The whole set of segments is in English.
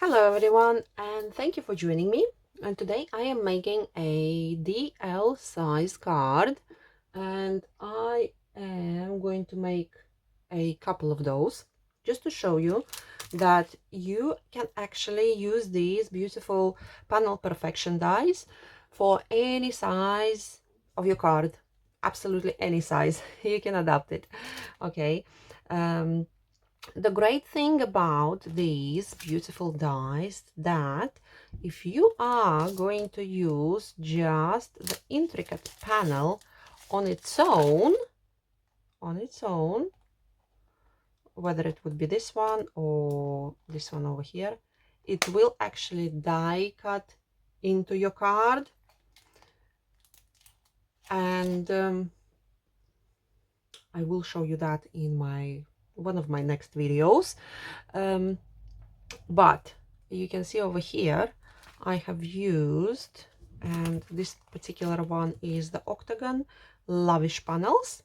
Hello everyone, and thank you for joining me. And today I am making a DL size card, and I am going to make a couple of those just to show you that you can actually use these beautiful panel perfection dies for any size of your card. Absolutely any size. You can adapt it. Okay. The great thing about these beautiful dies that if you are going to use just the intricate panel on its own, whether it would be this one or this one over here, it will actually die cut into your card. And I will show you that in one of my next videos. But you can see over here I have used, and this particular one is the octagon lavish panels.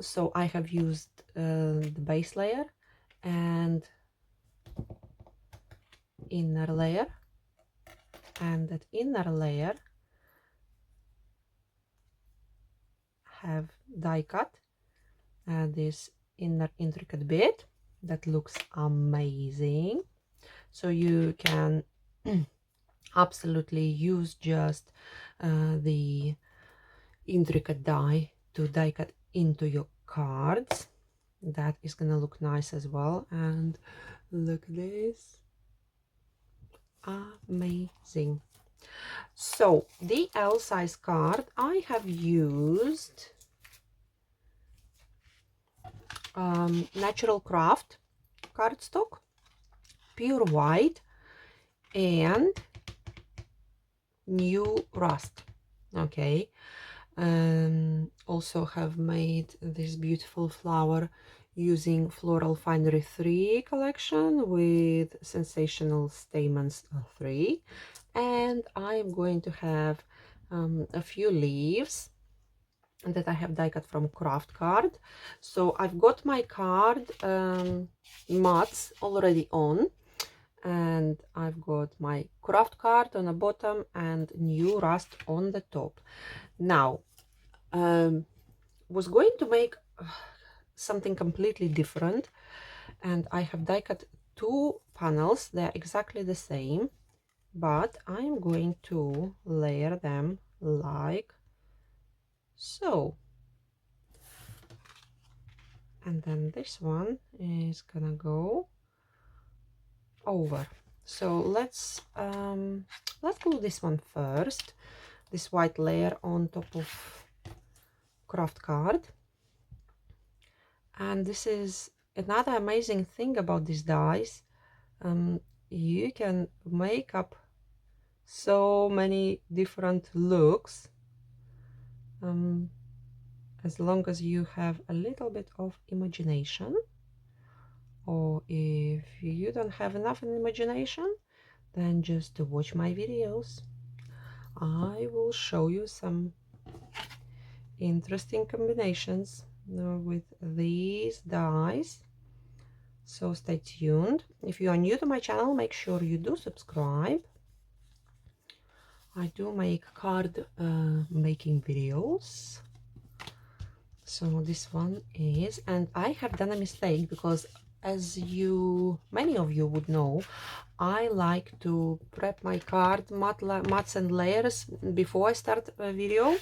So I have used the base layer and inner layer, and that inner layer have die cut this inner intricate bit that looks amazing. So you can absolutely use just the intricate die to die cut into your cards. That is gonna look nice as well. And look at this, amazing. So the L size card, I have used Natural Craft cardstock, pure white, and new Rust. Okay. Also have made this beautiful flower using Floral Finery 3 collection with Sensational Stamens 3, and I am going to have a few leaves that I have die cut from craft card. So I've got my card mats already on, and I've got my craft card on the bottom and new Rust on the top. Now was going to make something completely different, and I have die cut two panels. They're exactly the same, but I'm going to layer them like so. And then this one is gonna go over. So let's glue this one first, this white layer on top of craft card. And this is another amazing thing about these dies. You can make up so many different looks as long as you have a little bit of imagination, or if you don't have enough imagination, then just watch my videos. I will show you some interesting combinations with these dies, so stay tuned. If you are new to my channel, make sure you do subscribe. I do make card making videos. So this one is, and I have done a mistake because, as many of you would know, I like to prep my card mats and layers before I start a video,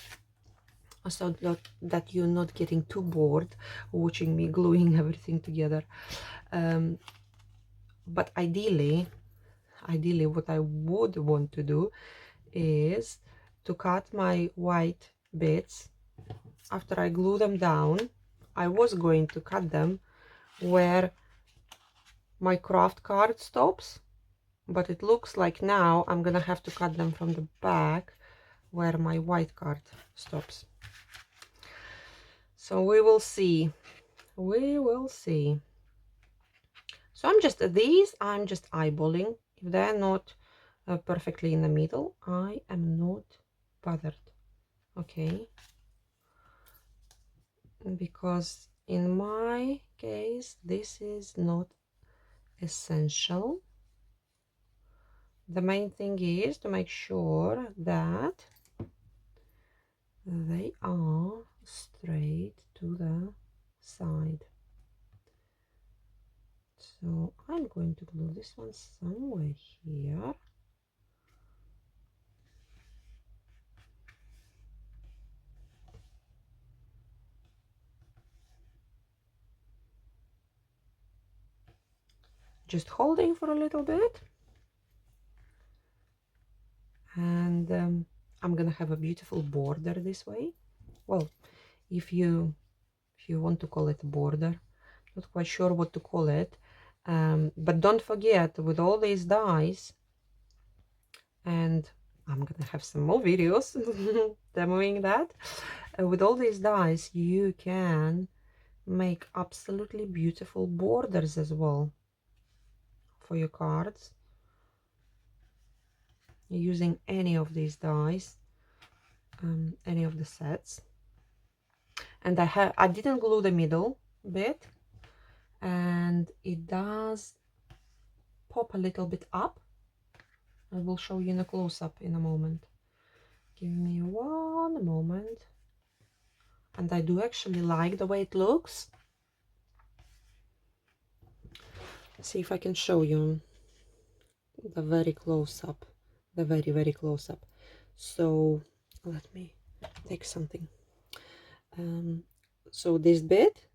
so that you're not getting too bored watching me gluing everything together. But ideally what I would want to do is to cut my white bits after I glue them down. I was going to cut them where my craft card stops, but it looks like now I'm gonna have to cut them from the back where my white card stops. So we will see. So I'm just eyeballing. If they're not perfectly in the middle, I am not bothered. Okay, because in my case this is not essential. The main thing is to make sure that they are straight to the side. So I'm going to glue this one somewhere here. Just holding for a little bit. And I'm gonna have a beautiful border this way. Well, if you want to call it a border, not quite sure what to call it. But don't forget, with all these dies, and I'm gonna have some more videos demoing that. With all these dies, you can make absolutely beautiful borders as well for your cards using any of these dies, any of the sets. And I didn't glue the middle bit, and it does pop a little bit up. I will show you in a close-up in a moment. Give me one moment. And I do actually like the way it looks. See if I can show you the very close-up, the very close-up. So let me take something. So this bit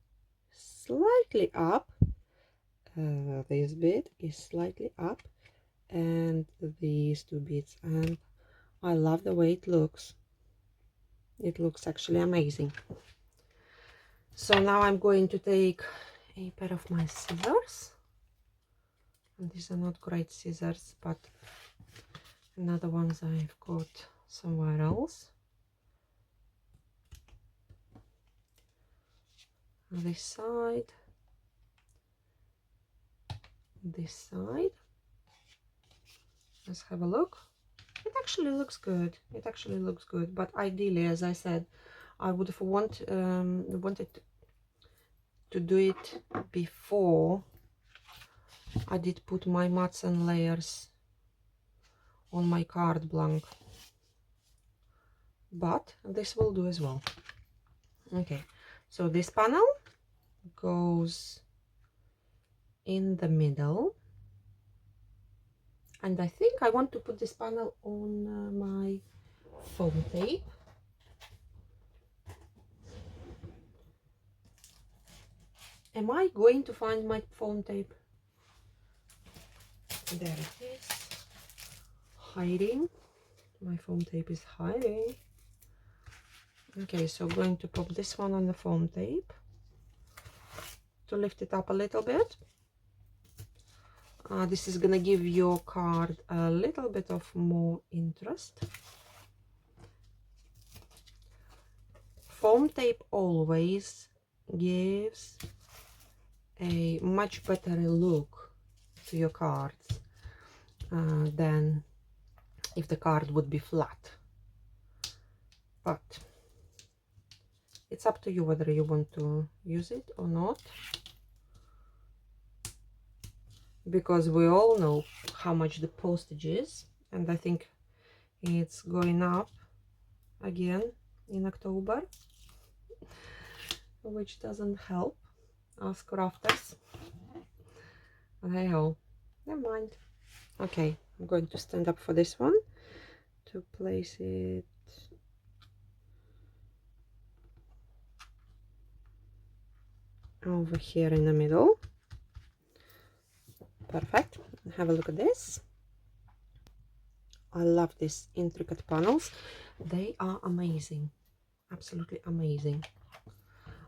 slightly up, this bit is slightly up, and these two bits, and I love the way it looks. It looks actually amazing. So now I'm going to take a pair of my scissors, and these are not great scissors, but another ones I've got somewhere else. This side, this side. Let's have a look. It actually looks good. It actually looks good, but ideally, as I said, I would have wanted to do it before I did put my mats and layers on my card blank, but this will do as well. Okay, so this panel goes in the middle, and I think I want to put this panel on my foam tape. Am I going to find my foam tape? There it is, hiding. My foam tape is hiding. Okay, so I'm going to pop this one on the foam tape to lift it up a little bit. This is gonna give your card a little bit of more interest. Foam tape always gives a much better look to your cards than if the card would be flat. But it's up to you whether you want to use it or not, because we all know how much the postage is, and I think it's going up again in October, which doesn't help us crafters. But hey ho, never mind. Okay, I'm going to stand up for this one to place it over here in the middle. Perfect. Have a look at this. I love these intricate panels. They are amazing, absolutely amazing.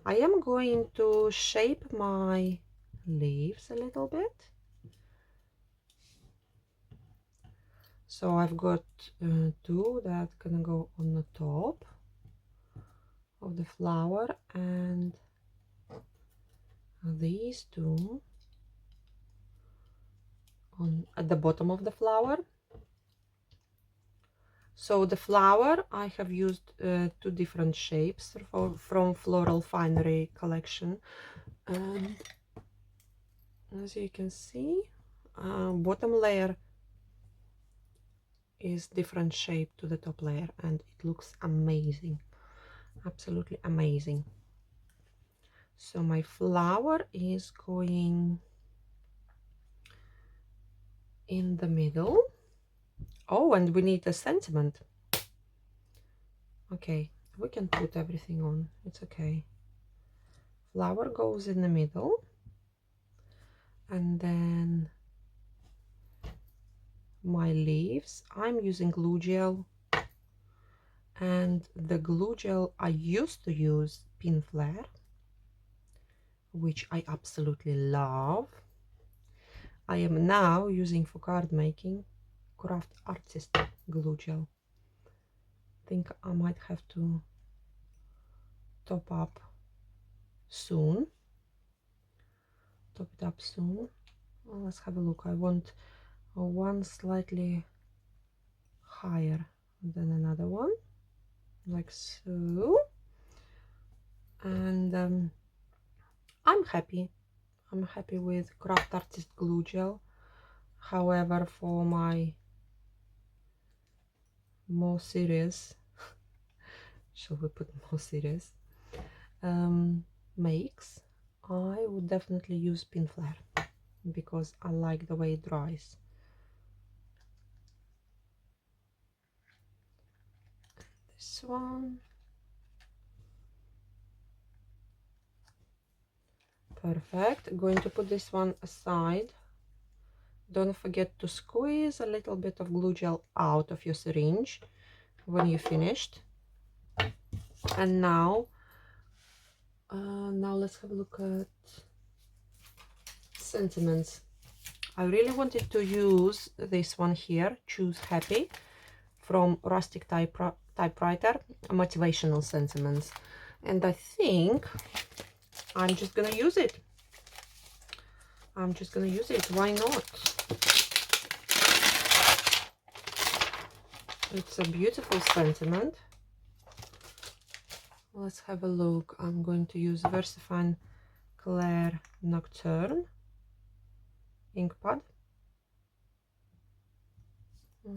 I am going to shape my leaves a little bit. So I've got two that gonna go on the top of the flower, and these two at the bottom of the flower. So the flower, I have used two different shapes from Floral Finery collection, and as you can see, bottom layer is different shape to the top layer, and it looks amazing, absolutely amazing. So my flower is going in the middle. Oh, and we need a sentiment. Okay, we can put everything on, it's okay. Flower goes in the middle, and then my leaves, I'm using glue gel, and the glue gel I used to use Pin Flare, which I absolutely love. I am now using for card making Craft Artist glue gel. Think I might have to top up soon. Top it up soon. Well, let's have a look. I want one slightly higher than another one, like so. And I'm happy with Craft Artist glue gel. However, for my more serious shall we put more serious makes, I would definitely use Pin Flare because I like the way it dries. This one, perfect. Going to put this one aside. Don't forget to squeeze a little bit of glue gel out of your syringe when you finished. And now let's have a look at sentiments. I really wanted to use this one here, Choose Happy, from Rustic Typewriter, motivational sentiments. And I think I'm just gonna use it. Why not? It's a beautiful sentiment. Let's have a look. I'm going to use Versafine Clair Nocturne ink pad.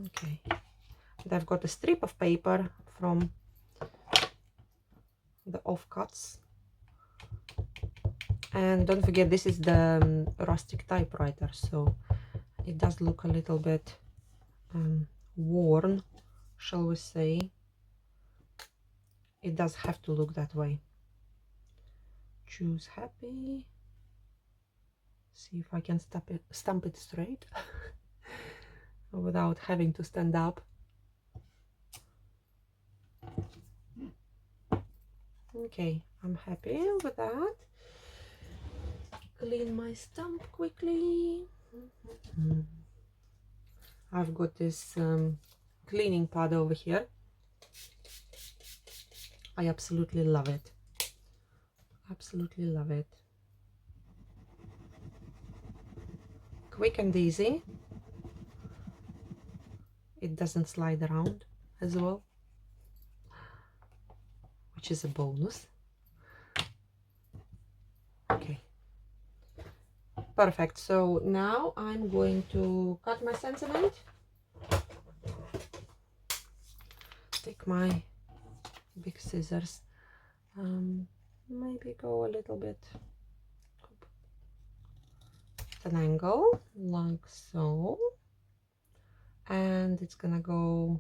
Okay, and I've got a strip of paper from the offcuts, and don't forget this is the Rustic Typewriter, so it does look a little bit worn, shall we say. It does have to look that way. Choose Happy. See if I can stamp it straight without having to stand up. Okay, I'm happy with that. Clean my stamp quickly. I've got this cleaning pad over here. I absolutely love it. Absolutely love it. Quick and easy. It doesn't slide around as well, which is a bonus. Okay, perfect. So now I'm going to cut my sentiment. Take my big scissors, maybe go a little bit at an angle like so, and it's gonna go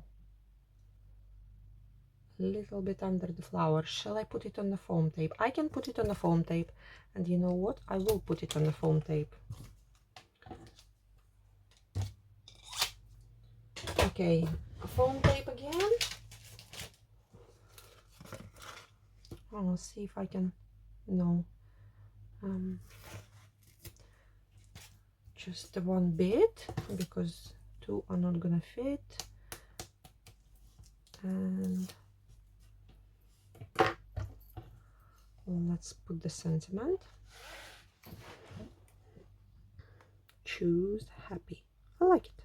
a little bit under the flower. Shall I put it on the foam tape? I can put it on the foam tape, and you know what, I will put it on the foam tape. Okay, foam tape again. I'll see if I can, no, just the one bit, because two are not gonna fit. And let's put the sentiment. Choose Happy. I like it.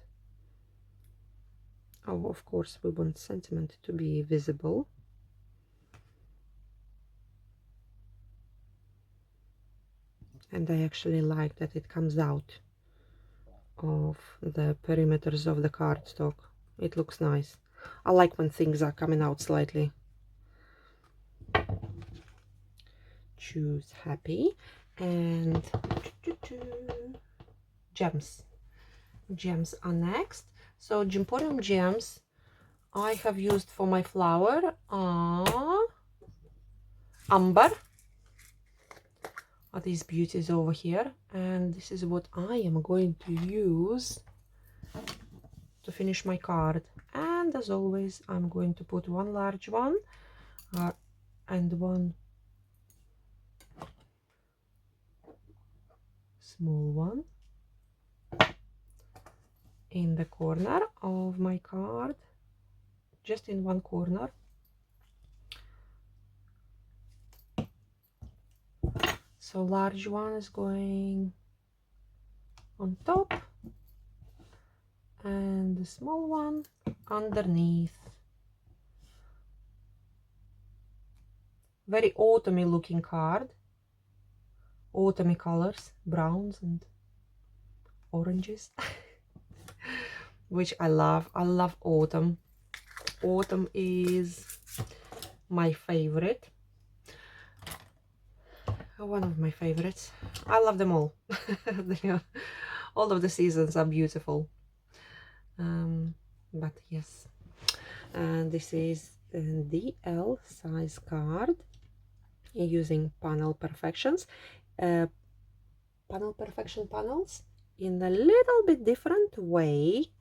Oh, of course we want sentiment to be visible. And I actually like that it comes out of the perimeters of the cardstock. It looks nice. I like when things are coming out slightly. Choose happy and gems. Gems are next. So Gymporium gems I have used for my flower are amber. Are these beauties over here, and this is what I am going to use to finish my card. And as always, I'm going to put one large one and one small one in the corner of my card, just in one corner. So large one is going on top and the small one underneath. Very autumny looking card. Autumny colors, browns and oranges. Which I love. I love autumn. Autumn is my favorite. One of my favorites. I love them all. All of the seasons are beautiful. But yes, and this is the L size card using panel perfections. Panel perfection panels in a little bit different way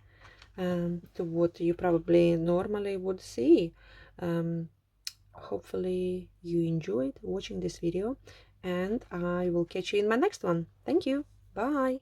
to what you probably normally would see. Hopefully you enjoyed watching this video, and I will catch you in my next one. Thank you. Bye.